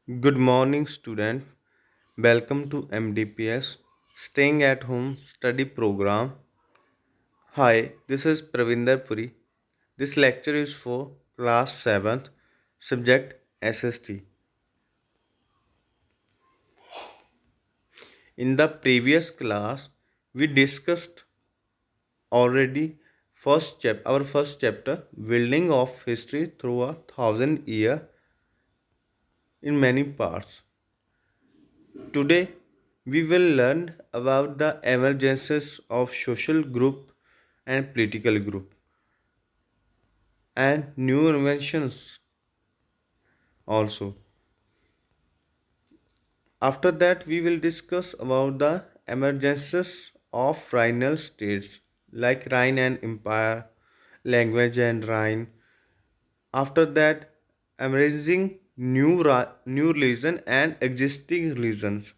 Good morning, student. Welcome to MDPS Staying at Home Study Program. Hi, this is Pravinder Puri. This lecture is for class 7th, subject SST. In the previous class, we discussed already our first chapter, Building of History Through a Thousand Year in many parts. Today, we will learn about the emergences of social group and political group and new inventions also. After that, we will discuss about the emergences of Rhinal states like Rhine and Empire, language and Rhine. After that, emerging new religion and existing religions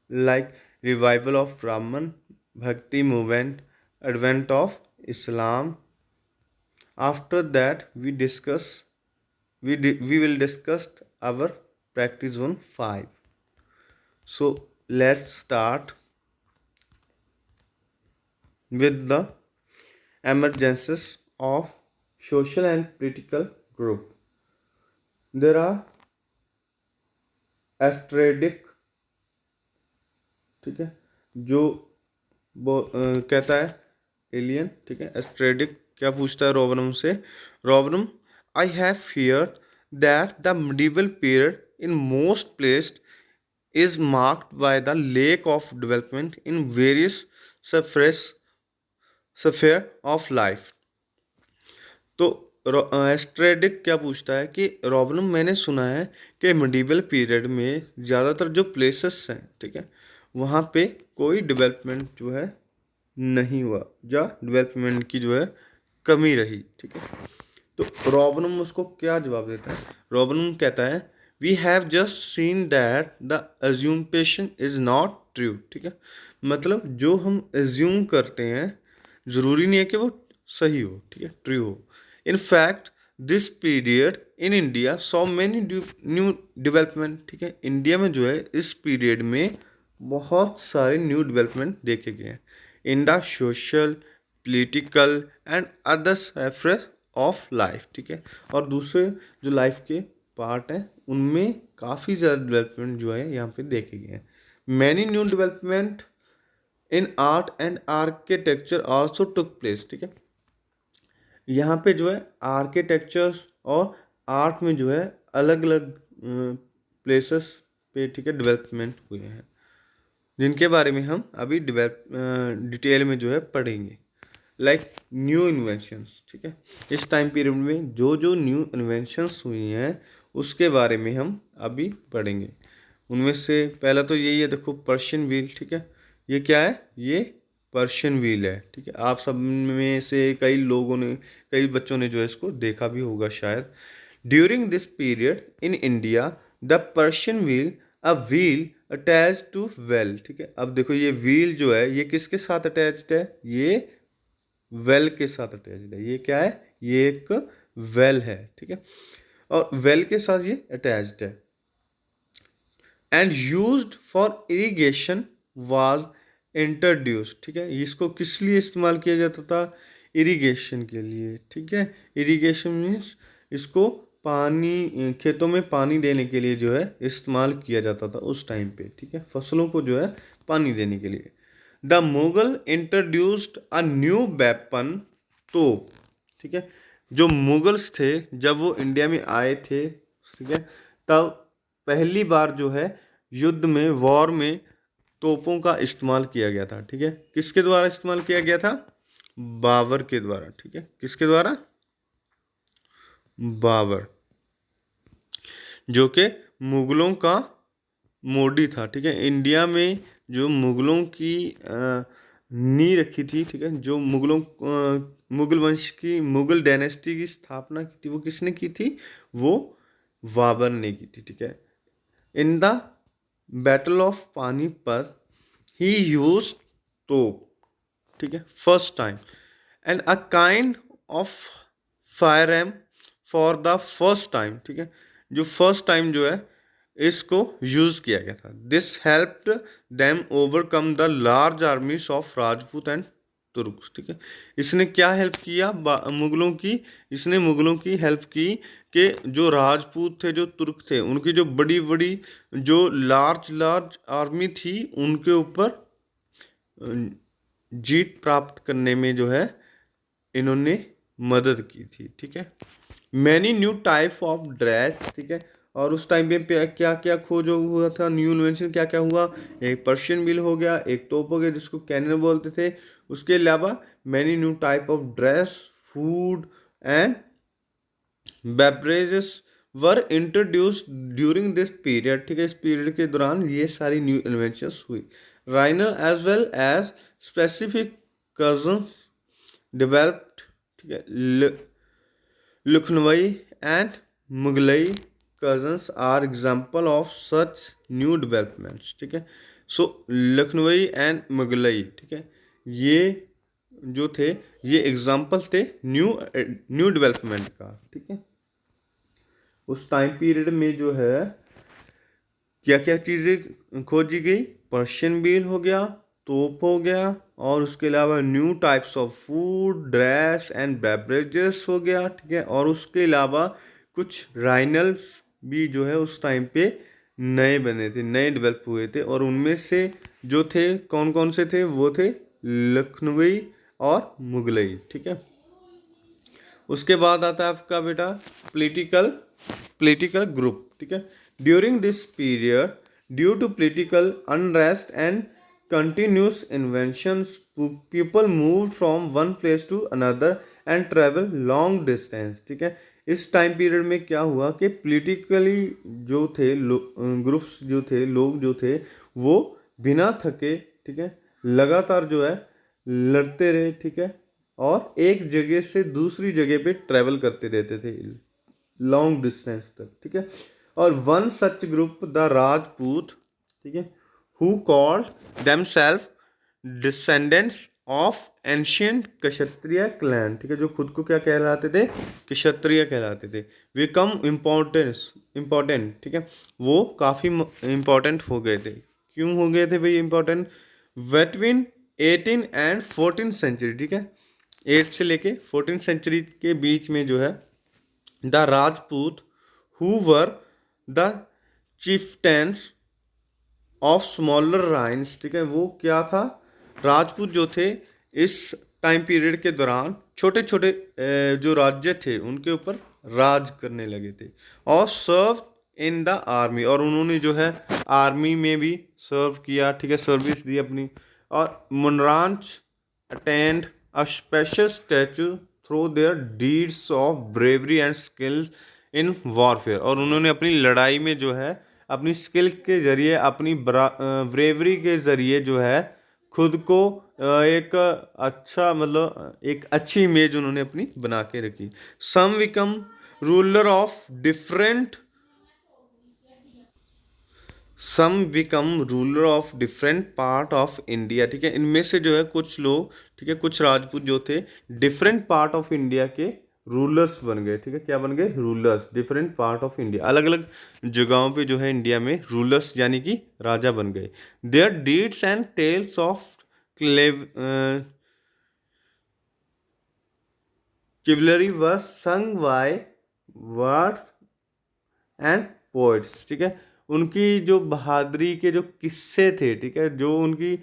like revival of Brahman, Bhakti movement, advent of Islam. After that, we will discuss our practice zone 5. So let's start with the emergences of social and political group. There are एस्ट्रेडिक, ठीक है, जो कहता है alien, ठीक है। एस्ट्रेडिक क्या पूछता है रोबनम से? रोबनम, I have hear that the medieval period in most placed is marked by the lack of development in various sphere of life. तो एस्ट्रेडिक क्या पूछता है कि रोबनम, मैंने सुना है कि मिडिवल पीरियड में ज़्यादातर जो प्लेसेस हैं, ठीक है, वहाँ पे कोई डेवलपमेंट जो है नहीं हुआ, या डेवलपमेंट की जो है कमी रही, ठीक है। तो रोबनम उसको क्या जवाब देता है? रोबनम कहता है we have just seen that the assumption is not true, ठीक है। मतलब जो हम एज्यूम करते हैं ज़रूरी नहीं है कि वो सही हो, ठीक है, ट्रू हो। In fact this period in India saw many new development, ठीक है। इंडिया में जो है इस पीरियड में बहुत सारे न्यू डेवलपमेंट देखे गए हैं in the social, political and other aspects of life, ठीक है। और दूसरे जो लाइफ के पार्ट हैं उनमें काफ़ी ज़्यादा डेवलपमेंट जो है यहाँ पे देखे गए हैं। Many new development in art and architecture also took place, ठीक है। यहाँ पे जो है आर्किटेक्चर्स और आर्ट में जो है अलग अलग प्लेसेस पे, ठीक है, डेवलपमेंट हुए हैं जिनके बारे में हम अभी डिटेल में जो है पढ़ेंगे। लाइक न्यू इन्वेंशंस, ठीक है। इस टाइम पीरियड में जो जो न्यू इन्वेंशंस हुई हैं उसके बारे में हम अभी पढ़ेंगे। उनमें से पहला तो यही है, देखो, पर्शियन व्हील, ठीक है। ये क्या है? ये पर्शियन व्हील है, ठीक है। आप सब में से कई बच्चों ने जो है इसको देखा भी होगा शायद। During this period in India the Persian wheel, a wheel attach to well, ठीक है। अब देखो ये व्हील जो है ये किसके साथ अटैच्ड है? ये वेल के साथ अटैच्ड है। ये क्या है? ये एक वेल है, ठीक है, और वेल के साथ ये अटैच्ड है। And used for irrigation was introduce, ठीक है। इसको किस लिए इस्तेमाल किया जाता था? इरिगेशन के लिए, ठीक है। इरिगेशन मीन्स इसको पानी, खेतों में पानी देने के लिए जो है इस्तेमाल किया जाता था उस टाइम पे, ठीक है, फसलों को जो है पानी देने के लिए। The Mughal introduced a new weapon, तोप, ठीक है। जो मुगल्स थे जब वो इंडिया में आए थे, ठीक है, तब पहली बार जो है युद्ध में, वॉर में तोपों का इस्तेमाल किया गया था, ठीक है। किसके द्वारा इस्तेमाल किया गया था? बाबर के द्वारा, ठीक है। किसके द्वारा? बाबर, जो कि मुगलों का मोडी था, ठीक है। इंडिया में जो मुगलों की नींव रखी थी, ठीक है, जो मुगल वंश की, मुगल डायनेस्टी की स्थापना की थी, वो किसने की थी? वो बाबर ने की थी, ठीक है। In the battle of Panipat ही यूज तोप, ठीक है, first time, and a kind of firearm for the first time, ठीक है। जो फर्स्ट टाइम जो है इसको यूज किया गया था। This helped them overcome the large आर्मीज of Rajput and तुर्क। ठीक है, इसने क्या हेल्प किया मुगलों की, इसने मुगलों की हेल्प की कि जो राजपूत थे, जो तुर्क थे, उनकी जो बड़ी बड़ी जो लार्ज लार्ज आर्मी थी, उनके ऊपर जीत प्राप्त करने में जो है इन्होंने मदद की थी। ठीक है, many new type of dress. ठीक है, और उस टाइम पे क्या क्या खोज हुआ था, न्यू इन्वेंशन क्या क्या हुआ, एक पर्शियन मिल हो गया, एक तोप हो गया जिसको कैनन बोलते थे। उसके अलावा many new type of dress, food and beverages were introduced during this period. ठीक है, इस पीरियड के दौरान ये सारी न्यू इन्वेंशंस हुई। राइनर as well as specific cuisine developed. ठीक है, Lakhnavi and Mughlai cousins are example of such new developments। ठीक है, सो लखनवी एंड मुगलई, ठीक है, ये जो थे ये एग्जाम्पल थे न्यू डेवलपमेंट का। ठीक है, उस टाइम पीरियड में जो है क्या क्या चीज़ें खोजी गई, पर्शियन बील हो गया, तोप हो गया, और उसके अलावा new types of food, dress and beverages हो गया। ठीक है, और उसके अलावा कुछ राइनल्स भी जो है उस टाइम पे नए बने थे, नए डेवलप हुए थे, और उनमें से जो थे कौन कौन से थे, वो थे लखनवी और मुगलई। ठीक है, उसके बाद आता है आपका बेटा पॉलिटिकल पॉलिटिकल ग्रुप। ठीक है, during this period due to political unrest and continuous inventions people move from one place to another and travel long distance. ठीक है, इस टाइम पीरियड में क्या हुआ कि पॉलिटिकली जो थे ग्रुप्स जो थे, लोग जो थे, वो बिना थके, ठीक है, लगातार जो है लड़ते रहे। ठीक है, और एक जगह से दूसरी जगह पे ट्रैवल करते रहते थे लॉन्ग डिस्टेंस तक। ठीक है, और one such group the Rajput, ठीक है, who called themselves descendants of ancient Kshatriya clan. ठीक है, जो खुद को क्या कहलाते थे, क्षत्रिय कहलाते थे, बिकम इम्पोर्टेंट। ठीक है, वो काफ़ी इम्पोर्टेंट हो गए थे। क्यों हो गए थे भाई इम्पोर्टेंट? Between 18 and 14 century. ठीक है, 8 से लेके 14 सेंचुरी के बीच में जो है the Rajput who were the chieftains of smaller regions. ठीक है, वो क्या था, राजपूत जो थे इस टाइम पीरियड के दौरान छोटे छोटे जो राज्य थे उनके ऊपर राज करने लगे थे, और सर्व इन द आर्मी, और उन्होंने जो है आर्मी में भी सर्व किया। ठीक है, सर्विस दी अपनी। और मुनरांच attained a special status through their deeds of bravery and skill in warfare, और उन्होंने अपनी लड़ाई में जो है अपनी स्किल के जरिए, अपनी ब्रेवरी के जरिए जो है खुद को एक अच्छा, मतलब एक अच्छी इमेज उन्होंने अपनी बना के रखी। Some become ruler of different some become ruler of different part of India. ठीक है, इनमें से जो है कुछ लोग, ठीक है, कुछ राजपूत जो थे डिफरेंट पार्ट ऑफ इंडिया के रूलर्स बन गए। ठीक है, क्या बन गए? Rulers, different part of India, अलग अलग जगहों पे जो है इंडिया में रूलर्स यानी कि राजा बन गए। Their deeds and tales of chivalry were sung by word and poets. ठीक है, उनकी जो बहादुरी के जो किस्से थे, ठीक है, जो उनकी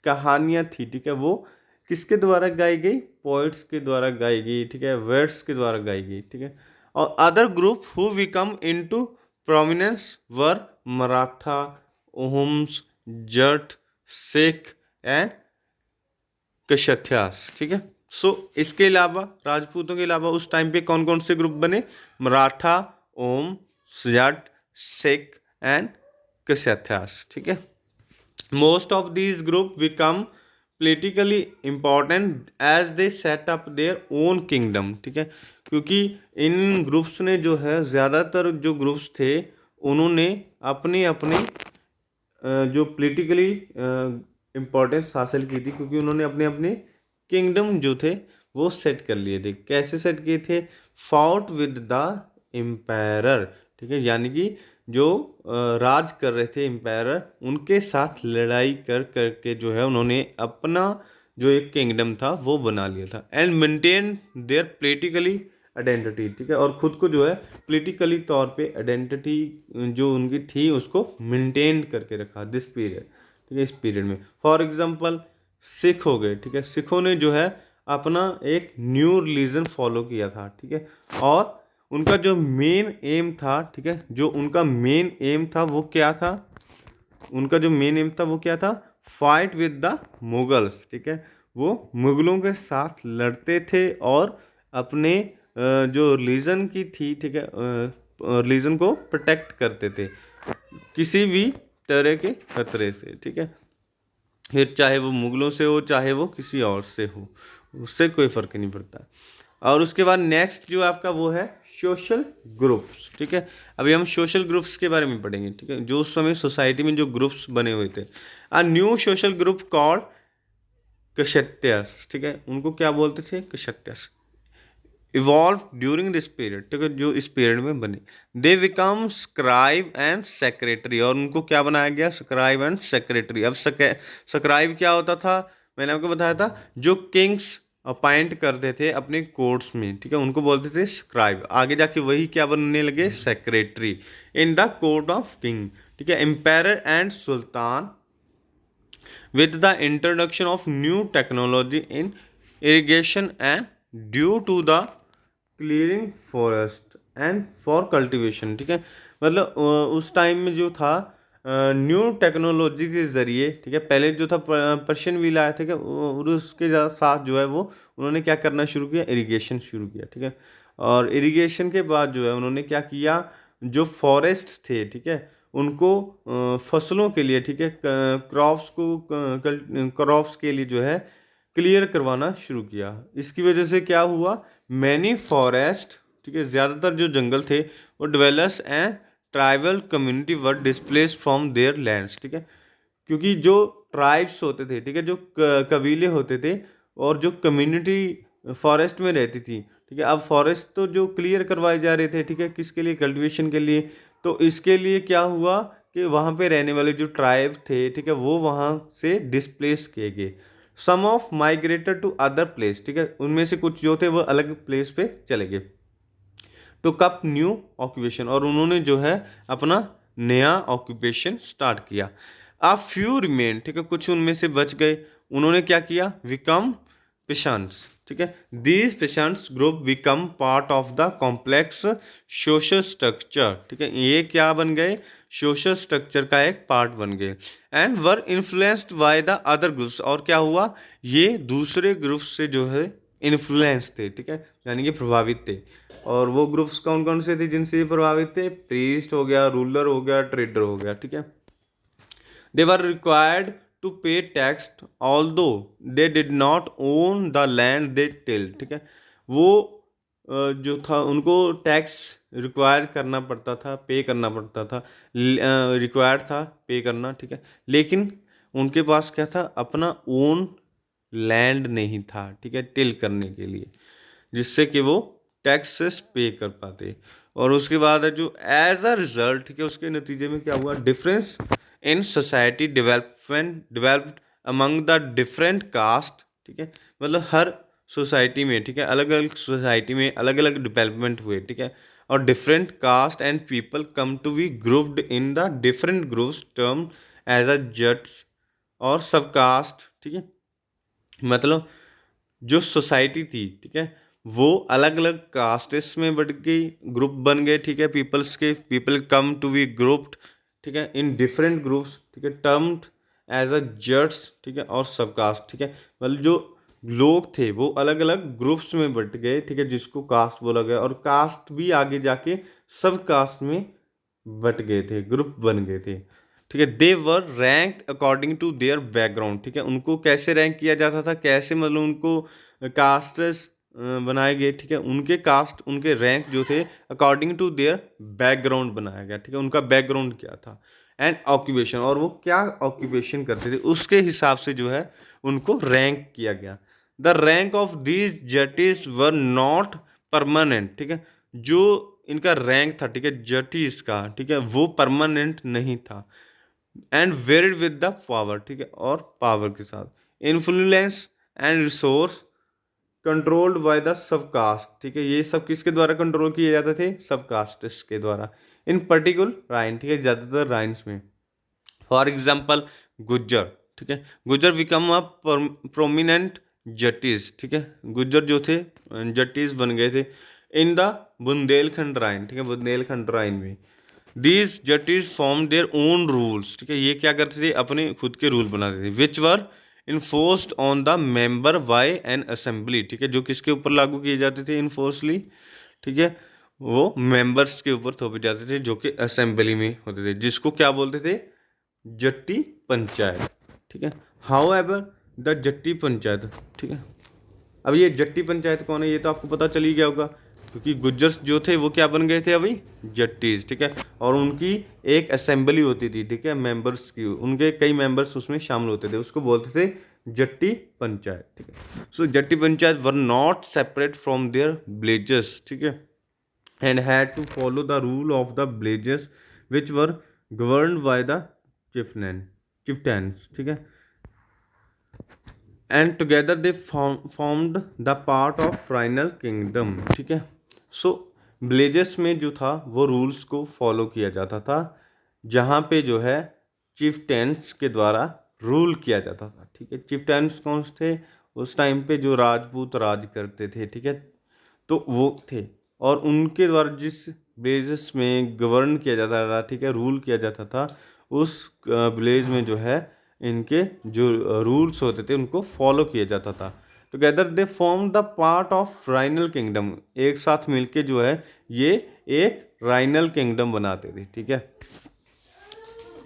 कहानियाँ थी, ठीक है, वो किसके द्वारा गाई गई? पोइट्स के द्वारा गाई गई। ठीक है, वर्ड्स के द्वारा गाई गई। ठीक है, और other group who become into prominence were Maratha, Ahoms, Jat, Sikh and Kayasthas. ठीक है, सो इसके अलावा राजपूतों के अलावा उस टाइम पे कौन कौन से ग्रुप बने? मराठा, ओम, जट, सिख एंड कशथ्यास। ठीक है, most of these group become politically important as they set up their own kingdom। ठीक है, क्योंकि इन ग्रुप्स ने जो है, ज़्यादातर जो ग्रुप्स थे उन्होंने अपने अपने जो पॉलिटिकली इम्पोर्टेंस हासिल की थी, क्योंकि उन्होंने अपने अपने किंगडम जो थे वो सेट कर लिए थे। कैसे सेट किए थे? Fought with the empire. ठीक है, यानी कि जो राज कर रहे थे एम्पायर, उनके साथ लड़ाई कर करके जो है उन्होंने अपना जो एक किंगडम था वो बना लिया था, and maintain their politically identity, ठीक है, और खुद को जो है पॉलिटिकली तौर पे आइडेंटिटी जो उनकी थी उसको मेंटेन करके रखा दिस पीरियड, ठीक है, इस पीरियड में। फॉर एग्जांपल सिख हो गए, ठीक है, सिखों ने जो है अपना एक न्यू रिलीजन फॉलो किया था, ठीक है, और उनका जो मेन एम था, ठीक है, जो उनका मेन एम था वो क्या था, उनका जो मेन एम था वो क्या था, फाइट विद द मुगल्स, ठीक है, वो मुगलों के साथ लड़ते थे और अपने जो रिलीजन की थी, ठीक है, रिलीजन को प्रोटेक्ट करते थे किसी भी तरह के खतरे से, ठीक है, फिर चाहे वो मुगलों से हो चाहे वो किसी और से हो, उससे कोई फर्क नहीं पड़ता। और उसके बाद नेक्स्ट जो आपका वो है सोशल ग्रुप्स, ठीक है, अभी हम सोशल ग्रुप्स के बारे में पढ़ेंगे, ठीक है, जो उस समय सोसाइटी में जो ग्रुप्स बने हुए थे। A new social group called Kayasthas, ठीक है, उनको क्या बोलते थे, Kayasthas, evolve during this period, ठीक है, जो इस पीरियड में बने। They become scribe and secretary, और उनको क्या बनाया गया, स्क्राइब एंड सेक्रेटरी। अब स्क्राइब क्या होता था, मैंने आपको बताया था, जो किंग्स अपॉइंट करते थे अपने कोर्ट्स में, ठीक है, उनको बोलते थे स्क्राइब। आगे जाके वही क्या बनने लगे, secretary in the court of king, ठीक है, empire and sultan with the introduction of new technology in irrigation and due to the clearing forest and for cultivation, ठीक है, मतलब उस टाइम में जो था न्यू टेक्नोलॉजी के ज़रिए, ठीक है, पहले जो था पर्शियन व्हील आया था, ठीक है, और उसके साथ जो है वो उन्होंने क्या करना शुरू किया, इरिगेशन शुरू किया, ठीक है, और इरिगेशन के बाद जो है उन्होंने क्या किया, जो फॉरेस्ट थे, ठीक है, उनको फसलों के लिए, ठीक है, क्रॉप्स को क्रॉप्स के लिए जो है क्लियर करवाना शुरू किया। इसकी वजह से क्या हुआ, मैनी फॉरेस्ट, ठीक है, ज़्यादातर जो जंगल थे वो develops and tribal community were displaced from there lands, ठीक है, क्योंकि जो ट्राइब्स होते थे, ठीक है, जो कबीले होते थे और जो कम्युनिटी फॉरेस्ट में रहती थी, ठीक है, अब फॉरेस्ट तो जो क्लियर करवाए जा रहे थे, ठीक है, किसके लिए, कल्टीवेशन के लिए, तो इसके लिए क्या हुआ कि वहाँ पे रहने वाले जो ट्राइब थे, ठीक है, वो वहाँ से डिस्प्लेस किए गए। Some of migrated to other place, ठीक है, उनमें से कुछ जो थे वो अलग प्लेस पे चले गए टू कप न्यू ऑक्यूपेशन, और उन्होंने जो है अपना नया ऑक्यूपेशन स्टार्ट किया। आ फ्यू रिमेन, ठीक है, कुछ उनमें से बच गए, उन्होंने क्या किया, विकम पेशेंट्स, ठीक है, these patients group become part of the complex social structure, ठीक है, ये क्या बन गए, सोशल स्ट्रक्चर का एक पार्ट बन गए, and were influenced by the other groups, और क्या हुआ, ये दूसरे ग्रुप्स से जो है इन्फ्लुएंस थे, ठीक है, यानी कि प्रभावित थे। और वो ग्रुप्स कौन कौन से थे जिनसे ये प्रभावित थे, प्रीस्ट हो गया, रूलर हो गया, ट्रेडर हो गया, ठीक है, दे वर रिक्वायर्ड टू पे tax although they did not own the land they till, ठीक है, वो जो था उनको टैक्स रिक्वायर करना पड़ता था, पे करना पड़ता था, रिक्वायर्ड था पे करना, ठीक है, लेकिन उनके पास क्या था, अपना ओन लैंड नहीं था, ठीक है, टिल करने के लिए, जिससे कि वो टैक्सेस पे कर पाते। और उसके बाद है जो एज अ रिजल्ट, ठीक है, उसके नतीजे में क्या हुआ, difference in society developed among the different caste, ठीक है, मतलब हर सोसाइटी में, ठीक है, अलग अलग सोसाइटी में अलग अलग डेवलपमेंट हुए, ठीक है, और different caste and people come to be grouped in the different groups term as a Jats और सब कास्ट, ठीक है, मतलब जो सोसाइटी थी, ठीक है, वो अलग अलग कास्टेस में बढ़ गई, ग्रुप बन गए, ठीक है, पीपल्स के, people come to be grouped, ठीक है, इन डिफरेंट ग्रुप्स, ठीक है, टर्म्ड एज अ जट्स, ठीक है, और सब कास्ट, ठीक है, मतलब जो लोग थे वो अलग अलग ग्रुप्स में बट गए, ठीक है, जिसको कास्ट बोला गया, और कास्ट भी आगे जाके सब कास्ट में बट गए थे, ग्रुप बन गए थे, ठीक है, they were ranked according to their background, ठीक है, उनको कैसे रैंक किया जाता था, कैसे मतलब उनको कास्ट्स बनाए गए, ठीक है, उनके कास्ट उनके रैंक जो थे अकॉर्डिंग टू देयर बैकग्राउंड बनाया गया, ठीक है, उनका बैकग्राउंड क्या था, एंड ऑक्यूपेशन, और वो क्या ऑक्यूपेशन करते थे उसके हिसाब से जो है उनको रैंक किया गया। The rank of these jatis were not permanent, ठीक है, जो इनका रैंक था, ठीक है, जटीज का, ठीक है, वो परमानेंट नहीं था। And varied with the power, ठीक है, और पावर के साथ influence and resource controlled by the subcaste, ठीक है, ये सब किसके द्वारा कंट्रोल किए जाते थे? सबकास्टिस्ट के द्वारा। इन पर्टिकुलर राइन, ठीक है, ज़्यादातर राइन्स में। फॉर एग्जाम्पल गुज्जर, ठीक है, गुज्जर बिकम अ प्रोमिनेंट जटीज, ठीक है, गुज्जर जो थे जटीज बन गए थे इन द बुंदेलखंड राइन, ठीक है, बुंदेलखंड राइन में। These jatis form their own rules, ठीक है, ये क्या करते थे? अपने खुद के रूल बनाते थे, which were enforced on the member by an assembly, ठीक है, जो किसके ऊपर लागू किए जाते थे इन्फोर्सली? ठीक है, वो मेंबर्स के ऊपर थोपे जाते थे जो कि असेंबली में होते थे, जिसको क्या बोलते थे? जट्टी पंचायत, ठीक है। How ever the Jatti panchayat, ठीक है, अब ये जट्टी पंचायत कौन है ये तो आपको पता चल ही गया होगा, क्योंकि गुज्जर जो थे वो क्या बन गए थे अभी? जट्टीज, ठीक है, और उनकी एक असेंबली होती थी, ठीक है, मेंबर्स की, उनके कई मेंबर्स उसमें शामिल होते थे, उसको बोलते थे जट्टी पंचायत, ठीक है। So jati panchayat were not separate from their villages, ठीक है, and had to follow the rule of the villages which were governed by the chieftains, ठीक है, and together they formed the part of regional kingdom, ठीक है। सो villages में जो था वो रूल्स को फॉलो किया जाता था, जहाँ पे जो है चिफ्टैन्स के द्वारा रूल किया जाता था, ठीक है। चिफ्टैन्स कौन थे? उस टाइम पे जो राजपूत राज करते थे, ठीक है, तो वो थे, और उनके द्वारा जिस विलेजेस में गवर्न किया जाता था, ठीक है, रूल किया जाता था, उस विलेज में जो है इनके जो रूल्स होते थे उनको फॉलो किया जाता था। Together they form the part of regional kingdom, एक साथ मिलके जो है ये एक राइनल किंगडम बनाते थे, ठीक है।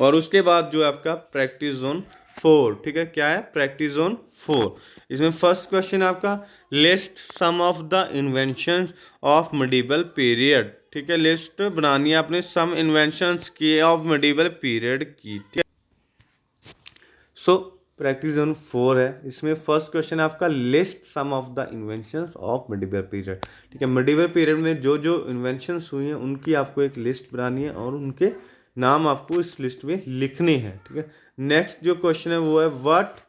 और उसके बाद जो है आपका प्रैक्टिस जोन 4, ठीक है, क्या है? Practice zone 4। इसमें फर्स्ट क्वेश्चन है आपका, list some of the invention of medieval period, ठीक है, लिस्ट बनानी है आपने सम इन्वेंशंस की ऑफ मिडिवल पीरियड की, ठीक है। सो प्रैक्टिस जोन 4 है, इसमें फर्स्ट क्वेश्चन है आपका, list some of the inventions of medieval period, ठीक है, मिडिवल पीरियड में जो जो इन्वेंशंस हुई हैं उनकी आपको एक लिस्ट बनानी है और उनके नाम आपको इस लिस्ट में लिखने हैं, ठीक है। नेक्स्ट जो क्वेश्चन है वो है, what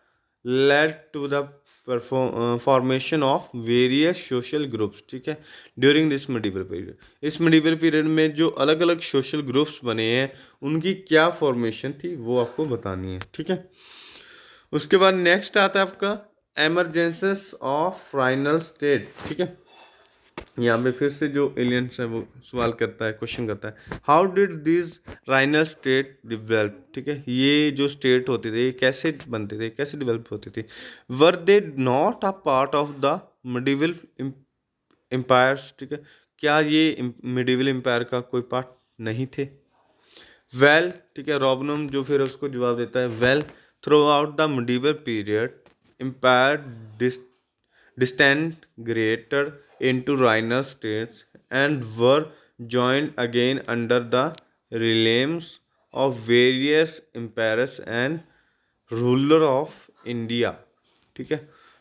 led to the formation of various social groups, ठीक है, ड्यूरिंग दिस मिडिवल पीरियड। इस मिडिवल पीरियड में जो अलग अलग सोशल ग्रुप्स बने हैं उनकी क्या फॉर्मेशन थी वो आपको बतानी है, ठीक है। उसके बाद नेक्स्ट आता है आपका एमरजेंसीज ऑफ राइनल स्टेट, ठीक है। यहाँ पे फिर से जो एलियंस है वो सवाल करता है, क्वेश्चन करता है, how did this regional state develop, ठीक है, ये जो स्टेट होते थे कैसे बनते थे, कैसे डिवेल्प होते थे? Were they not a part of the medieval empires, ठीक है, क्या ये मिडिवल एम्पायर का कोई पार्ट नहीं थे? वेल, ठीक है, रॉबनम जो फिर उसको जवाब देता है, well throughout the medieval period empire disintegrated into Rhino states and were joined again under the realms of various empires and ruler of India, ठीक है।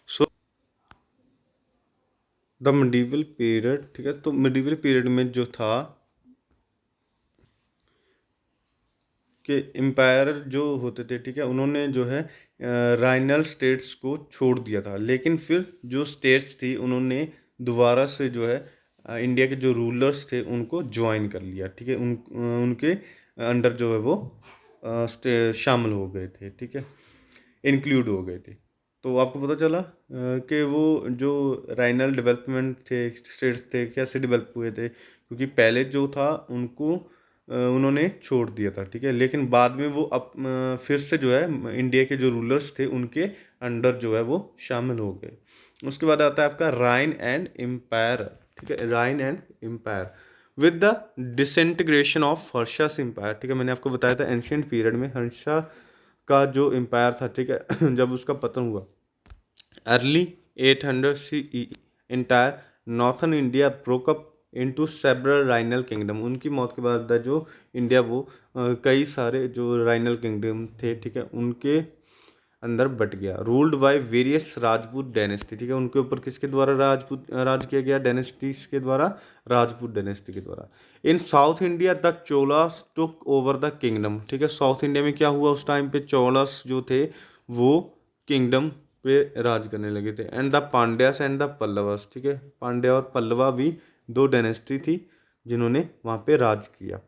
सो द मिडिवल पीरियड, ठीक है, तो मिडिवल पीरियड में जो था कि empire जो होते थे, ठीक है, उन्होंने जो है राइनल स्टेट्स को छोड़ दिया था, लेकिन फिर जो स्टेट्स थी उन्होंने दोबारा से जो है इंडिया के जो रूलर्स थे उनको ज्वाइन कर लिया, ठीक है, उनके अंडर जो है वो शामिल हो गए थे, ठीक है, इंक्लूड हो गए थे। तो आपको पता चला कि वो जो राइनल डेवलपमेंट थे, स्टेट्स थे, कैसे डेवलप हुए थे, क्योंकि पहले जो था उनको उन्होंने छोड़ दिया था, ठीक है, लेकिन बाद में वो फिर से जो है इंडिया के जो रूलर्स थे उनके अंडर जो है वो शामिल हो गए। उसके बाद आता है आपका राइन एंड एम्पायर, ठीक है, region and empire with the disintegration of Harsha's empire, ठीक है, मैंने आपको बताया था एंशियंट पीरियड में हर्षा का जो एम्पायर था, ठीक है, जब उसका पतन हुआ early 800 CE, entire northern India broke up into several regional kingdom, उनकी मौत के बाद जो इंडिया वो कई सारे जो राइनल किंगडम थे, ठीक है, उनके अंदर बट गया। Ruled by various Rajput dynasty, ठीक है, उनके ऊपर किसके द्वारा राजपूत राज किया गया, डायनेस्टीज के द्वारा, राजपूत डायनेस्टी के द्वारा। In south India the Cholas took over the kingdom, ठीक है, साउथ इंडिया में क्या हुआ उस टाइम पे, चोलास जो थे वो किंगडम पे राज करने लगे थे। And the Pandyas and the Pallavas, ठीक है, पांड्या और पल्लवा भी दो डायनेस्टी थी जिन्होंने वहाँ पे राज किया,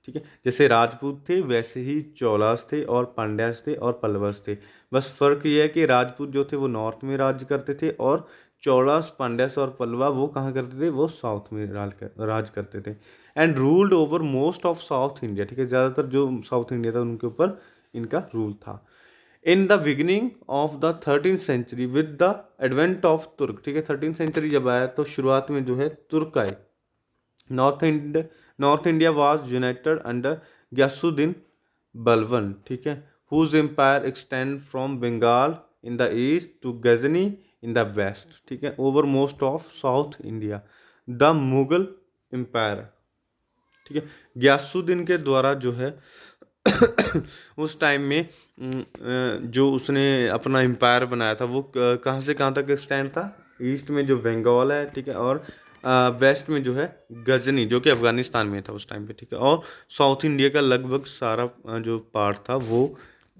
ठीक है। जैसे राजपूत थे वैसे ही चोलास थे और पांड्यास थे और पल्लवास थे। बस फर्क ये है कि राजपूत जो थे वो नॉर्थ में राज करते थे और चोलास, पांड्यास और पल्लवा वो कहाँ करते थे, वो साउथ में राज करते थे। And ruled over most of south India, ठीक है, ज़्यादातर जो साउथ इंडिया था उनके ऊपर इनका रूल था। In the beginning of the 13th century with the advent of Turk, ठीक है, 13th सेंचुरी जब आया तो शुरुआत में जो है तुर्क आए। North ind north India was united under Ghiyasuddin Balban, ठीक है, whose empire extend from Bengal in the east to Ghazni in the west, ठीक है, over most of south India. The Mughal empire, ठीक है, ग्यासुद्दीन के द्वारा जो है उस टाइम में जो उसने अपना एम्पायर बनाया था वो कहाँ से कहाँ तक एक्सटेंड था, ईस्ट में जो बंगाल है, ठीक है, और वेस्ट में जो है गजनी जो कि अफगानिस्तान में था उस टाइम पे, ठीक है, और साउथ इंडिया का लगभग सारा जो पार्ट था वो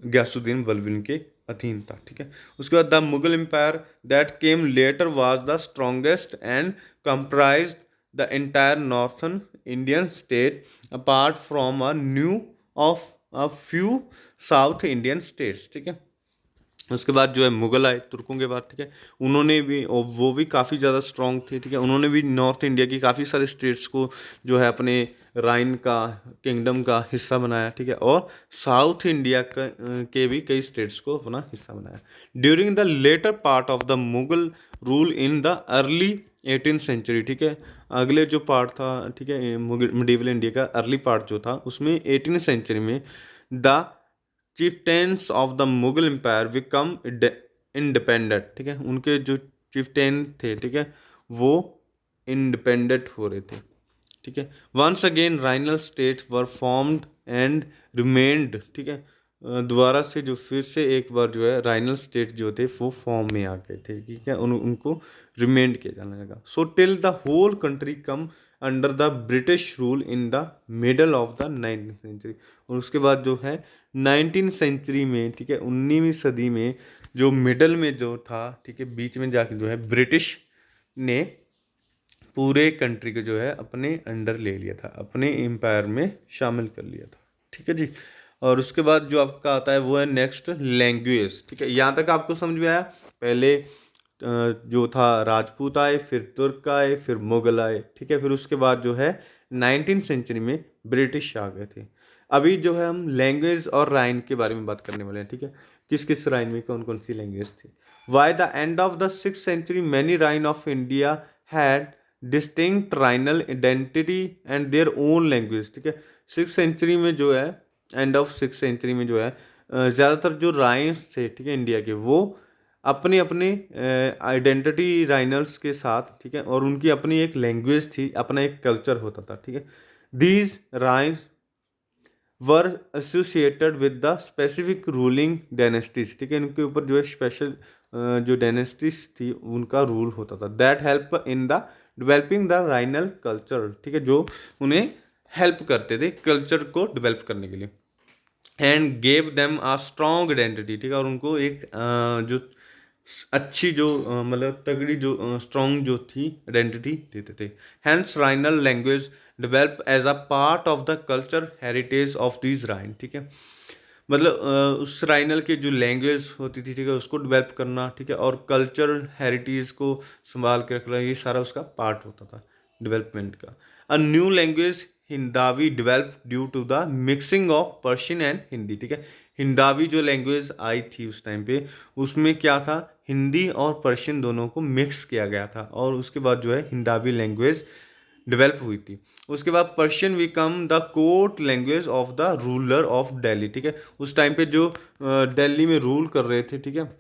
ग्यासुद्दीन बलबन के अधीन था, ठीक है। उसके बाद the Mughal empire that came later was the strongest and comprised the entire northern Indian state apart from a new of a few south Indian states, ठीक है। उसके बाद जो है मुगल आए तुर्कों के बाद, ठीक है, उन्होंने भी वो भी काफ़ी ज़्यादा स्ट्रांग थे, ठीक है, उन्होंने भी नॉर्थ इंडिया की काफ़ी सारे स्टेट्स को जो है अपने राइन का किंगडम का हिस्सा बनाया, ठीक है, और साउथ इंडिया के भी कई स्टेट्स को अपना हिस्सा बनाया। During the later part of the Mughal rule in the early 18th century, ठीक है, अगले जो पार्ट था, ठीक है, मिडीवल इंडिया का अर्ली पार्ट जो था उसमें 18th सेंचुरी में the chieftains of the Mughal empire become independent, ठीक है, उनके जो चिफ्टेन थे, ठीक है, वो इंडिपेंडेंट हो रहे थे, ठीक है। Once again regional states were formed and remained, ठीक है, दोबारा से जो फिर से एक बार जो है राइनल स्टेट जो थे वो फॉर्म में आ गए थे, ठीक है, उनको रिमेंड किया जाने लगा। So till the whole country come under the British rule in the middle of the 19th century, और उसके बाद जो है 19th सेंचुरी में, ठीक है, 19वीं सदी में जो मिडल में जो था, ठीक है, बीच में जाके जो है ब्रिटिश ने पूरे कंट्री को जो है अपने अंडर ले लिया था, अपने एम्पायर में शामिल कर लिया था, ठीक है जी। और उसके बाद जो आपका आता है वो है नेक्स्ट लैंग्वेज, ठीक है, यहाँ तक आपको समझ में आया। पहले जो था राजपूत आए, फिर तुर्क आए, फिर मुगल आए, ठीक है, फिर उसके बाद जो है 19th सेंचुरी में ब्रिटिश आ गए थे। अभी जो है हम लैंग्वेज और राइन के बारे में बात करने वाले हैं, ठीक है, किस किस राइन में कौन कौन सी लैंग्वेज थी। By the end of the 6th century many region of India had distinct regional identity and their own language, ठीक है, 6th सेंचुरी में जो है, एंड ऑफ 6th सेंचुरी में जो है ज़्यादातर जो राइन्स थे, ठीक है, इंडिया के, वो अपने अपने आइडेंटिटी राइनल्स के साथ, ठीक है, और उनकी अपनी एक लैंग्वेज थी, अपना एक कल्चर होता था, ठीक है। These regions were associated with the specific ruling dynasties, ठीक है, इनके ऊपर जो है स्पेशल जो डायनेस्टीज थी उनका रूल होता था। That help in the developing the regional culture, ठीक है, जो उन्हें हेल्प करते थे कल्चर को डेवलप करने के लिए। And gave them a strong identity, ठीक है, और उनको एक जो अच्छी जो मतलब तगड़ी जो स्ट्रॉन्ग जो थी आइडेंटिटी देते थे। Hence regional language develop as a part of the culture heritage of these region, ठीक है, मतलब उस राइनल की जो लैंग्वेज होती थी, ठीक है, उसको डेवलप करना, ठीक है, और कल्चरल हेरिटेज को संभाल के रखना, ये सारा उसका पार्ट होता था डेवलपमेंट का। A new language Hindavi develop due to the mixing of Persian and Hindi, ठीक है, हिंदावी जो लैंग्वेज आई थी उस टाइम पे उसमें क्या था, हिंदी और पर्शियन दोनों को मिक्स किया गया था, और उसके बाद जो है हिंदावी लैंग्वेज डेवलप हुई थी। उसके बाद Persian become the court language of the ruler of Delhi, ठीक है, उस टाइम पे जो दिल्ली में रूल कर रहे थे, ठीक है,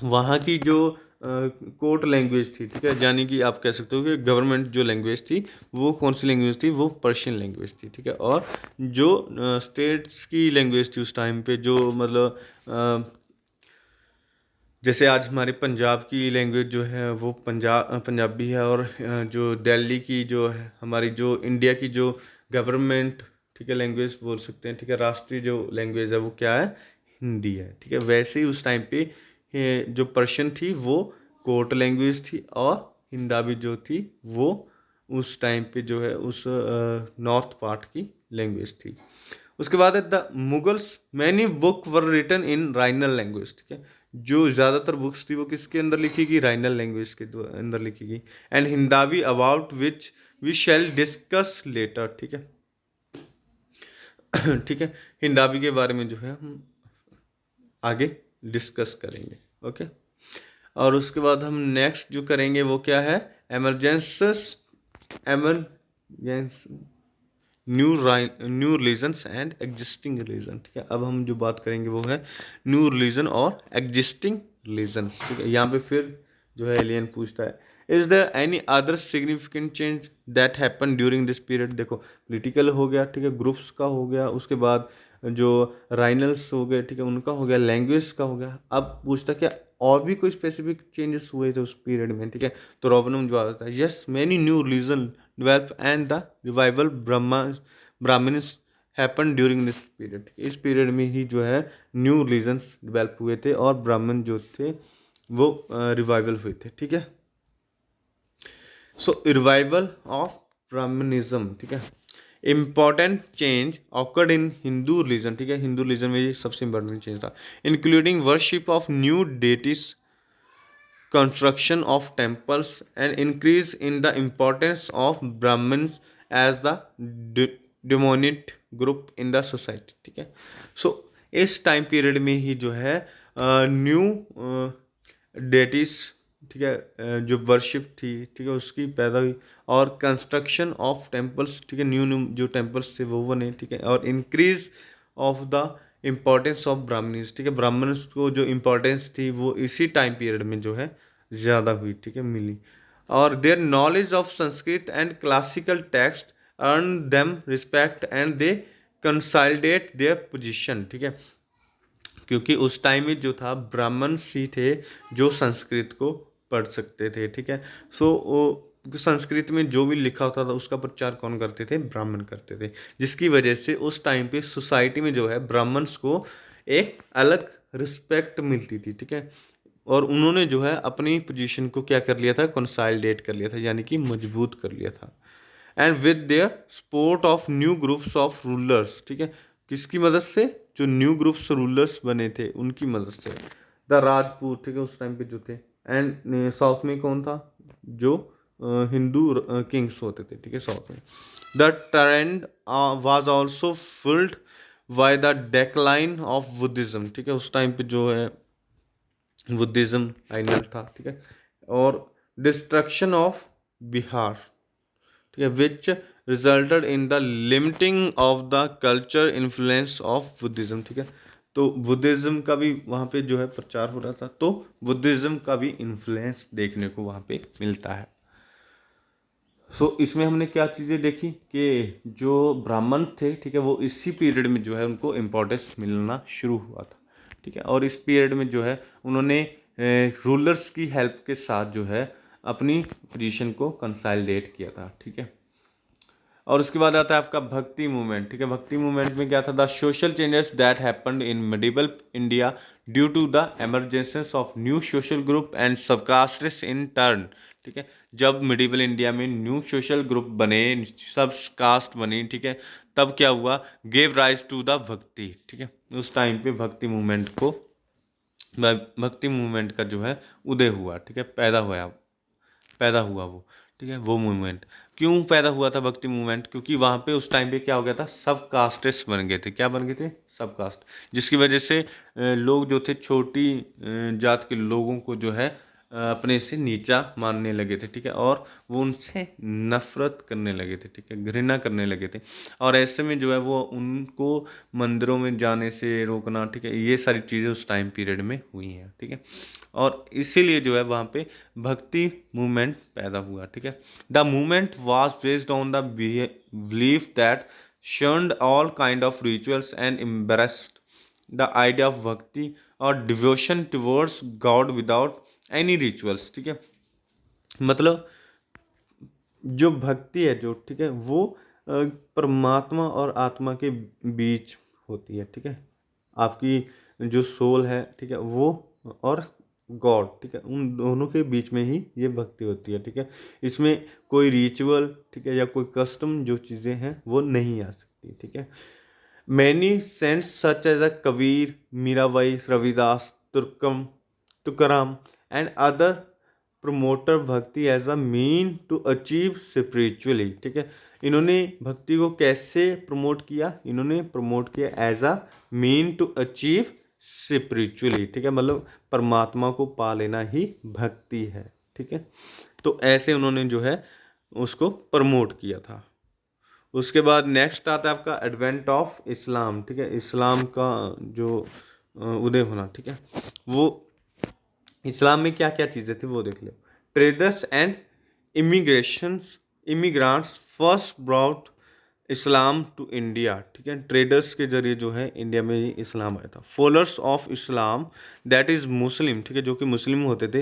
वहाँ की जो कोर्ट लैंग्वेज थी, ठीक है, यानी कि आप कह सकते हो कि गवर्नमेंट जो लैंग्वेज थी वो कौन सी लैंग्वेज थी, वो पर्शियन लैंग्वेज थी, ठीक है, और जो स्टेट्स की लैंग्वेज थी उस टाइम पे जो मतलब जैसे आज हमारे पंजाब की लैंग्वेज जो है वो पंजाबी है, और जो दिल्ली की जो है हमारी जो इंडिया की जो गवर्नमेंट, ठीक है, लैंग्वेज बोल सकते हैं, ठीक है, राष्ट्रीय जो लैंग्वेज है वो क्या है, हिंदी है, ठीक है। वैसे ही उस टाइम पे जो पर्शियन थी वो कोर्ट लैंग्वेज थी, और हिंदावी जो थी वो उस टाइम पे जो है उस नॉर्थ पार्ट की लैंग्वेज थी। उसके बाद है the Mughals many book were written in regional language, ठीक है। जो ज़्यादातर बुक्स थी वो किसके अंदर लिखी गई, राइनल लैंग्वेज के अंदर लिखी गई। And Hindavi about which we shall discuss later, ठीक है। ठीक है, हिंदावी के बारे में जो है हम आगे डिस्कस करेंगे। ओके, और उसके बाद हम नेक्स्ट जो करेंगे वो क्या है, emergences emergence new religions and existing religion, ठीक है। अब हम जो बात करेंगे वो है न्यू रिलीजन और एग्जिस्टिंग रिलीजन, ठीक है। यहाँ पे फिर जो है एलियन पूछता है, is there any other significant change that happen during this period. देखो, पॉलिटिकल हो गया, ठीक है, ग्रुप्स का हो गया, उसके बाद जो राइनल्स हो गए, ठीक है, उनका हो गया, लैंग्वेज का हो गया। अब पूछता क्या और भी कोई स्पेसिफिक चेंजेस हुए थे उस पीरियड में, ठीक है। तो रोबनम जो आता है, yes many new religion develop and the revival Brahmans happen during this period. इस पीरियड में ही जो है न्यू रिलीजन्स डेवलप हुए थे और ब्राह्मण जो थे वो रिवाइवल हुए थे, ठीक है। सो रिवाइवल ऑफ ब्राह्मणिज्म, ठीक है। Important change occurred in Hindu religion, ठीक है। हिंदू रिलीजन में ये सबसे इम्पोर्टेंट चेंज था, including worship of new deities, construction of temples, and increase in the importance of Brahmins as the dominant group in the society, ठीक है। सो इस टाइम पीरियड में ही जो है न्यू डेटिस, ठीक है, जो वर्शिप थी, ठीक है, उसकी पैदा हुई, और कंस्ट्रक्शन ऑफ टेम्पल्स, ठीक है, न्यू न्यू जो टेम्पल्स थे वो बने, ठीक है, और increase of the importance of Brahmanism, ठीक है। ब्राह्मण्स को जो इम्पोर्टेंस थी वो इसी टाइम पीरियड में जो है ज़्यादा हुई, ठीक है, मिली। और their knowledge of Sanskrit and classical text earn them respect and they consolidate their position, ठीक है। क्योंकि उस टाइम में जो था ब्राह्मण ही थे जो संस्कृत को पढ़ सकते थे, ठीक है। सो वो संस्कृत में जो भी लिखा होता था उसका प्रचार कौन करते थे, ब्राह्मण करते थे, जिसकी वजह से उस टाइम पे सोसाइटी में जो है ब्राह्मण्स को एक अलग रिस्पेक्ट मिलती थी, ठीक है। और उन्होंने जो है अपनी पोजीशन को क्या कर लिया था, कंसोलिडेट कर लिया था, यानी कि मजबूत कर लिया था। And with their support of new groups of rulers, ठीक है, किसकी मदद से, जो न्यू ग्रुप्स रूलर्स बने थे उनकी मदद से, द राजपूत, ठीक है, उस टाइम पे जो थे। एंड साउथ में कौन था, जो हिंदू किंग्स होते थे, ठीक है, साउथ में। The trend was also followed by the decline of Buddhism, ठीक है, उस टाइम पे जो है बुद्धिज्म फाइनल था, ठीक है। और डिस्ट्रक्शन ऑफ बिहार, ठीक है, विच resulted in the limiting of the culture influence of Buddhism, ठीक है। तो बुद्धिज्म का भी वहाँ पे जो है प्रचार हो रहा था, तो बुद्धिज्म का भी इन्फ्लुएंस देखने को वहाँ पे मिलता है। सो इसमें हमने क्या चीज़ें देखी कि जो ब्राह्मण थे, ठीक है, वो इसी पीरियड में जो है उनको इम्पोर्टेंस मिलना शुरू हुआ था, ठीक है। और इस पीरियड में जो है उन्होंने रूलर्स की हेल्प के साथ जो है अपनी पोजीशन को कंसोलिडेट किया था, ठीक है। और उसके बाद आता है आपका भक्ति मूवमेंट, ठीक है। भक्ति मूवमेंट में क्या था, the social changes that happened in medieval India due to the emergences of new social group and subcastes in turn, ठीक है। जब मिडिवल इंडिया में न्यू सोशल ग्रुप बने, सब कास्ट बनी, ठीक है, तब क्या हुआ, गेव राइज टू द भक्ति, ठीक है। उस टाइम पे भक्ति मूवमेंट का जो है उदय हुआ, ठीक है, पैदा हुआ वो, ठीक है। वो मूवमेंट क्यों पैदा हुआ था भक्ति मूवमेंट, क्योंकि वहाँ पे उस टाइम पे क्या हो गया था, सब कास्टेस बन गए थे, क्या बन गए थे, सब कास्ट, जिसकी वजह से लोग जो थे छोटी जात के लोगों को जो है अपने से नीचा मानने लगे थे, ठीक है। और वो उनसे नफरत करने लगे थे, ठीक है, घृणा करने लगे थे। और ऐसे में जो है वो उनको मंदिरों में जाने से रोकना, ठीक है, ये सारी चीज़ें उस टाइम पीरियड में हुई हैं, ठीक है। और इसीलिए जो है वहाँ पे भक्ति मूवमेंट पैदा हुआ, ठीक है। The movement was based on the belief that shunned all kind of rituals and embraced the idea of bhakti और devotion towards God without any rituals, ठीक है। मतलब जो भक्ति है जो, ठीक है, वो परमात्मा और आत्मा के बीच होती है, ठीक है। आपकी जो सोल है, ठीक है, वो और गॉड, ठीक है, उन दोनों के बीच में ही ये भक्ति होती है, ठीक है। इसमें कोई रिचुअल, ठीक है, या कोई कस्टम जो चीज़ें हैं वो नहीं आ सकती, ठीक है। Many saints such as a Kabir, Mirabai, Ravidas, Tukaram and other promoter bhakti as a mean to achieve spiritually, ठीक है। इन्होंने भक्ति को कैसे प्रमोट किया? इन्होंने प्रमोट किया as a mean to achieve spiritually, ठीक है, मतलब परमात्मा को पा लेना ही भक्ति है, ठीक है। तो ऐसे उन्होंने जो है उसको प्रमोट किया था। उसके बाद नेक्स्ट आता है आपका एडवेंट ऑफ इस्लाम, ठीक है, इस्लाम का जो उदय होना, ठीक है। वो इस्लाम में क्या क्या चीज़ें थी वो देख लो। Traders and immigration immigrants first brought Islam to India, ठीक है। ट्रेडर्स के जरिए जो है इंडिया में ही इस्लाम आया था। Followers of Islam that is Muslim, ठीक है, जो कि मुस्लिम होते थे।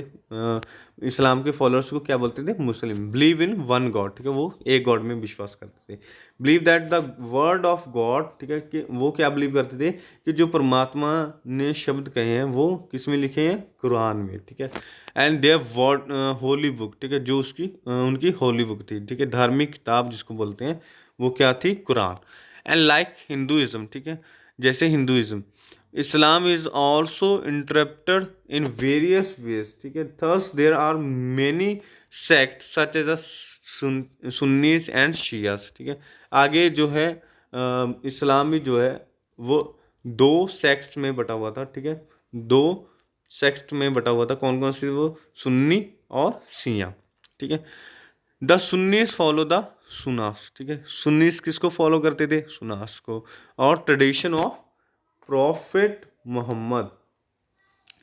इस्लाम के फॉलोअर्स को क्या बोलते थे? मुस्लिम। बिलीव इन वन गॉड, ठीक है, वो एक गॉड में विश्वास करते थे। Believe that the word of God, ठीक है, कि वो क्या बिलीव करते थे कि जो परमात्मा ने शब्द कहे हैं वो किस में लिखे हैं? कुरान में, ठीक है। And their word holy book, ठीक है, जो उसकी उनकी होली बुक थी, ठीक है, धार्मिक किताब जिसको बोलते हैं, वो क्या थी? कुरान। एंड लाइक हिंदुइज्म, ठीक है, जैसे Hinduism, Islam is also interpreted in various ways, ठीक है। There's there are many sect such as Sunnis and Shias, ठीक है। आगे जो है इस्लाम भी जो है वो दो सेक्ट्स में बटा हुआ था, ठीक है, दो सेक्ट में बटा हुआ था। कौन कौन सी? वो सुन्नी और शिया, ठीक है। द सुन्नीस फॉलो द सुनास, ठीक है, सुन्नीस किसको फॉलो करते थे? सुनास को। और ट्रेडिशन ऑफ प्रॉफिट मोहम्मद,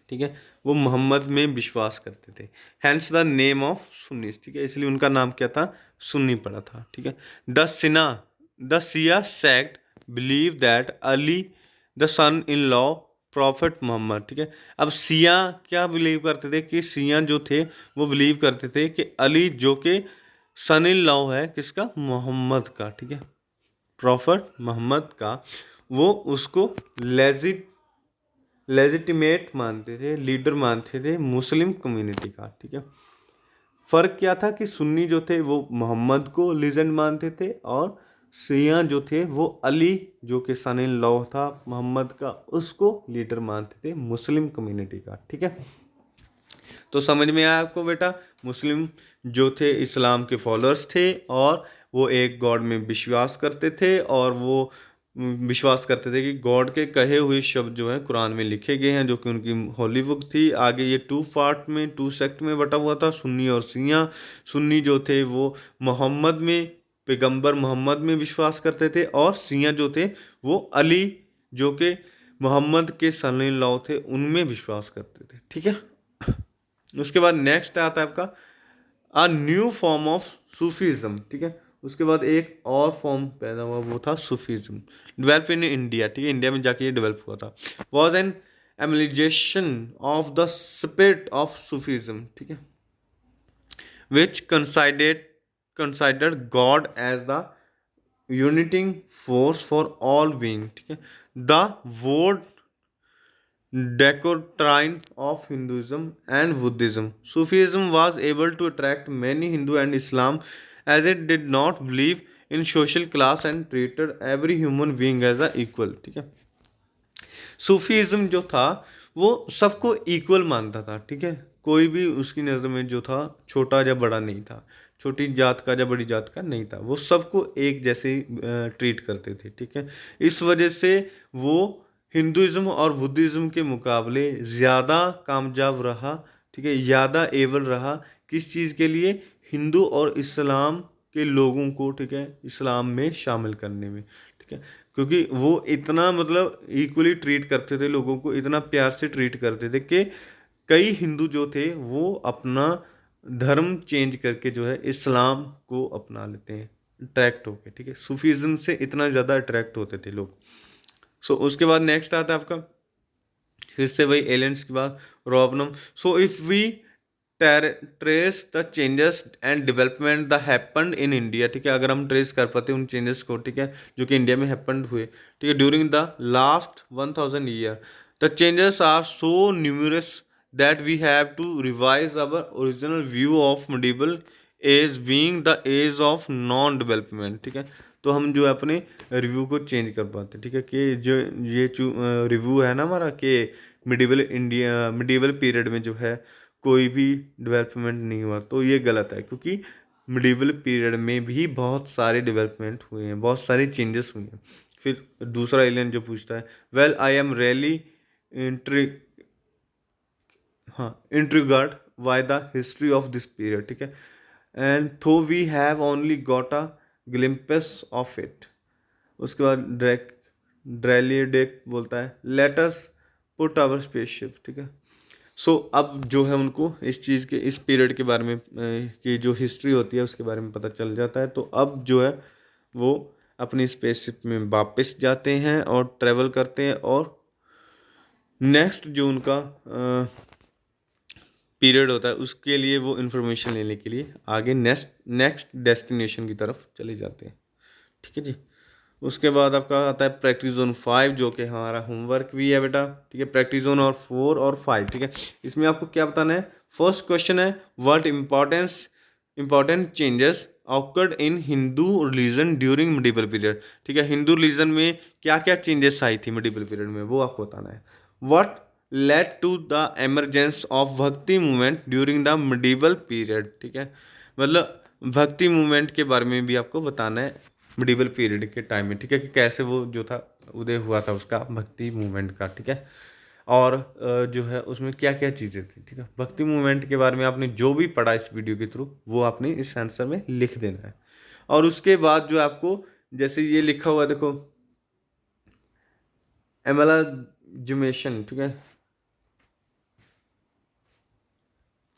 ठीक है, वो मोहम्मद में विश्वास करते थे। हैंस द नेम ऑफ सुन्नीस, ठीक है, इसलिए उनका नाम क्या था? सुन्नी पड़ा था, ठीक है। The Shia sect believe that Ali the son in law prophet Mohammed, ठीक है। अब सिया क्या बिलीव करते थे? कि सिया जो थे वो बिलीव करते थे कि अली जो कि सन इन लॉ है किसका? मोहम्मद का, ठीक है, प्रॉफिट मोहम्मद का, वो उसको लेजिटिमेट मानते थे, लीडर मानते थे मुस्लिम कम्युनिटी का, ठीक है। फ़र्क क्या था कि सुन्नी जो थे वो मोहम्मद को लीजेंड मानते थे और शिया जो थे वो अली जो कि सन इन लॉ था मोहम्मद का, उसको लीडर मानते थे मुस्लिम कम्युनिटी का, ठीक है। तो समझ में आया आपको बेटा? मुस्लिम जो थे इस्लाम के फॉलोअर्स थे और वो एक गॉड में विश्वास करते थे और वो विश्वास करते थे कि गॉड के कहे हुए शब्द जो हैं कुरान में लिखे गए हैं, जो कि उनकी होली बुक थी। आगे ये टू पार्ट में, टू सेक्ट में बटा हुआ था, सुन्नी और शिया। सुन्नी जो थे वो मोहम्मद में, पैगंबर मोहम्मद में विश्वास करते थे और शिया जो थे वो अली जो कि मोहम्मद के सन इन लॉ थे उनमें विश्वास करते थे, ठीक है। उसके बाद नेक्स्ट आता है आपका a new form of Sufism, ठीक है। उसके बाद एक और फॉर्म पैदा हुआ, वो था सूफीज़म, डेवलप इन इंडिया, ठीक है, इंडिया में जाके ये डेवलप हुआ था। Was an amalgamation of the spirit of Sufism, ठीक है, which considered God as the uniting force for all being, ठीक है। The word doctrine of Hinduism and Buddhism. Sufism was able to attract many Hindu and Islam as it did not believe in social class and treated every human being as a equal, ठीक है। Sufism जो था वो सबको equal मानता था, ठीक है, कोई भी उसकी नज़र में जो था छोटा या बड़ा नहीं था, छोटी जात का या बड़ी जात का नहीं था, वो सबको एक जैसे ट्रीट करते थे, ठीक है। इस वजह से वो हिंदुइज्म और बुद्धिज़्म के मुकाबले ज़्यादा कामयाब रहा, ठीक है, ज़्यादा एबल रहा किस चीज़ के लिए? हिंदू और इस्लाम के लोगों को, ठीक है, इस्लाम में शामिल करने में, ठीक है, क्योंकि वो इतना मतलब इक्वली ट्रीट करते थे लोगों को, इतना प्यार से ट्रीट करते थे कि कई हिंदू जो थे वो अपना धर्म चेंज करके जो है इस्लाम को अपना लेते हैं अट्रैक्ट होके, ठीक है। सूफीज़म से इतना ज़्यादा अट्रैक्ट होते थे लोग। सो उसके बाद नेक्स्ट आता है आपका फिर से वही एलियंस की बात, रोबनम। So if we trace the changes and development the happened in India, ठीक है, अगर हम ट्रेस कर पाते हैं उन चेंजेस को, ठीक है, जो कि इंडिया में हैपेंड हुए, ठीक है, during the last 1000 year, the changes are so numerous that we have to revise our original view of medieval age being the age of non development, ठीक है। तो हम जो है अपने रिव्यू को चेंज कर पाते हैं, ठीक है, कि जो ये रिव्यू है ना हमारा, कि मिडिवल पीरियड में जो है कोई भी डेवलपमेंट नहीं हुआ, तो ये गलत है, क्योंकि मिडिवल पीरियड में भी बहुत सारे डेवलपमेंट हुए हैं, बहुत सारे चेंजेस हुए हैं। फिर दूसरा एलियन जो पूछता है, वेल आई एम रियली इंट्री हाँ intrigued by the history of this period, ठीक है, and though we have only got a glimpse of it. उसके बाद ड्रेलिडेक बोलता है, let us put our spaceship, ठीक है। सो अब जो है उनको इस चीज़ के, इस पीरियड के बारे में की जो हिस्ट्री होती है उसके बारे में पता चल जाता है। तो अब जो है वो अपनी स्पेसशिप में वापस जाते हैं और ट्रैवल करते हैं, और नेक्स्ट जो उनका पीरियड होता है उसके लिए वो इन्फॉर्मेशन लेने के लिए आगे नेक्स्ट डेस्टिनेशन की तरफ चले जाते हैं, ठीक है जी। उसके बाद आपका आता है प्रैक्टिस जोन 5, जो कि हमारा होमवर्क भी है बेटा, ठीक है। प्रैक्टिस जोन और 4 और 5, ठीक है। इसमें आपको क्या बताना है? फर्स्ट क्वेश्चन है, what important changes occurred in Hindu religion during medieval period, ठीक है। हिंदू रिलीजन में क्या क्या चेंजेस आई थी मिडिवल पीरियड में, वो आपको बताना है। What led to the emergence of bhakti movement during the medieval period, ठीक है। मतलब भक्ति मूवमेंट के बारे में भी आपको बताना है मिडिवल पीरियड के टाइम में, ठीक है, कि कैसे वो जो था उदय हुआ था उसका भक्ति मूवमेंट का, ठीक है। और जो है उसमें क्या क्या चीज़ें थी, ठीक है। भक्ति मूवमेंट के बारे में आपने जो भी पढ़ा इस वीडियो के थ्रू वो आपने इस आंसर में लिख देना है। और उसके बाद जो आपको, जैसे ये लिखा हुआ है देखो, एमलाजुमेशन, ठीक है,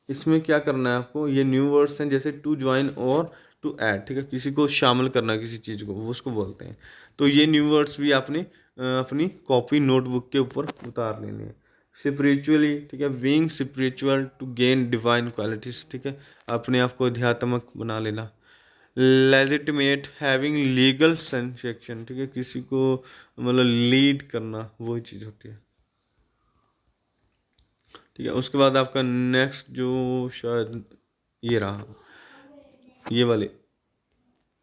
इसमें क्या करना है आपको, ये न्यू वर्ड्स हैं जैसे टू ज्वाइन और टू ऐड, ठीक है, किसी को शामिल करना किसी चीज़ को, वो उसको बोलते हैं। तो ये न्यू वर्ड्स भी आपने अपनी कॉपी नोटबुक के ऊपर उतार लेने हैं। स्पिरिचुअली, ठीक है, being spiritual to gain divine qualities, ठीक है, अपने आप को अध्यात्मक बना लेना। लेजिटिमेट, हैविंग लीगल सेंसेक्शन, ठीक है, किसी को मतलब लीड करना, वही चीज़ होती है, ठीक है। उसके बाद आपका नेक्स्ट जो शायद ये रहा, ये वाले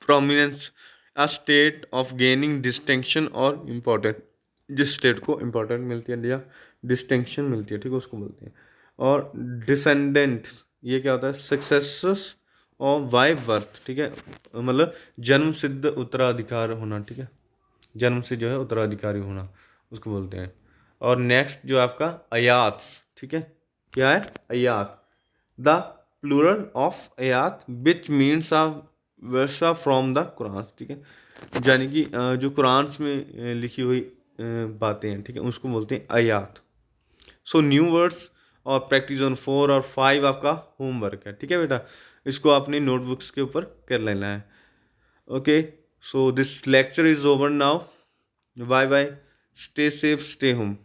prominence, a state of gaining distinction और इम्पोर्टेंट, जिस स्टेट को इम्पोर्टेंट मिलती है या डिस्टिंक्शन मिलती है, ठीक है, उसको बोलते हैं। और डिसेंडेंट्स, ये क्या होता है? सक्सेसस और बाय बर्थ, ठीक है, मतलब जन्म सिद्ध उत्तराधिकार होना, ठीक है, जन्म से जो है उत्तराधिकारी होना, उसको बोलते हैं। और नेक्स्ट जो आपका अयात्स, ठीक है, क्या है? अयात, द प्लूरल ऑफ अयात which means a versa from the Quran, ठीक है, यानी कि जो कुरान में लिखी हुई बातें हैं, ठीक है, उसको बोलते हैं अयात। सो न्यू वर्ड्स और प्रैक्टिस ऑन 4 और 5 आपका होमवर्क है, ठीक है बेटा, इसको आपने नोटबुक्स के ऊपर कर लेना है। Okay, so this lecture is over now, bye bye, stay safe, stay home.